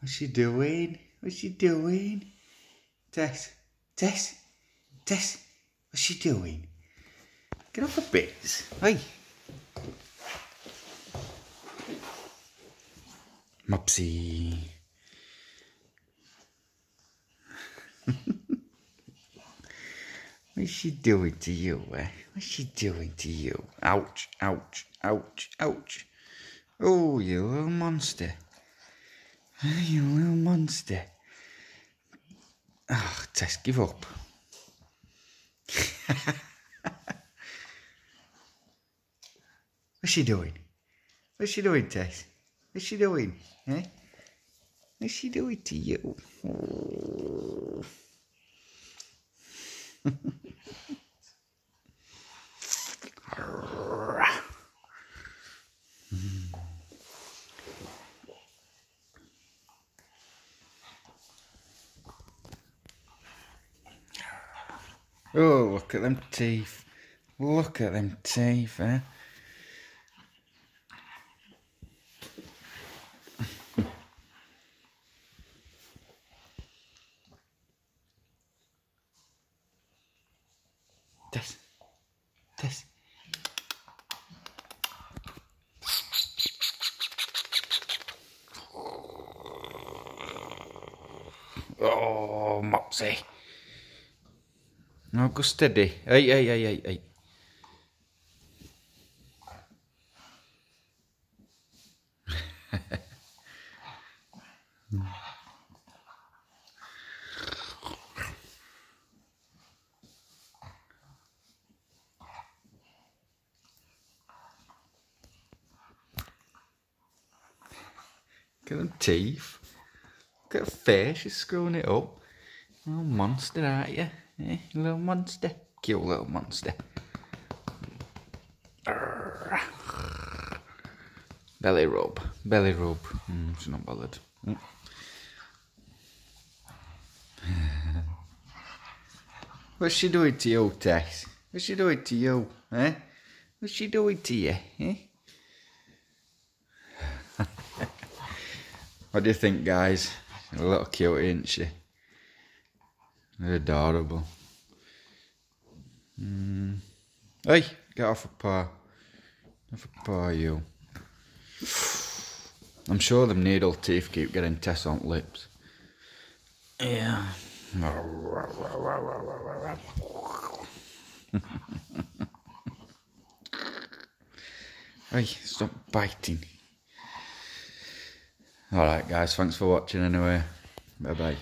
What's she doing? What's she doing? Tess, Tess, Tess, what's she doing? Get off her bits. Hey. Mopsy. What's she doing to you, eh? What's she doing to you? Ouch, ouch, ouch, ouch. Oh, you little monster. You little monster. Oh, Tess, give up. What's she doing? What's she doing, Tess? What's she doing? Eh? What's she doing to you? Oh. Oh, look at them teeth. Look at them teeth, eh? Tess. Tess. Oh, Mopsy. No, go steady. Hey, hey, hey, hey, hey. Look at them teeth. Look at her face, she's screwing it up. Little monster, aren't you? Eh? Little monster. Cute little monster. Arrgh. Belly rub. Belly rub. She's not bothered. What's she doing to you, Tess? What's she doing to you, eh? What's she doing to you, eh? What do you think, guys? A little cute, isn't she? They're adorable. Hey, get off a paw. Off a paw, you. I'm sure them needle teeth keep getting Tess on lips. Yeah. Hey, stop biting. Alright guys, thanks for watching anyway. Bye bye.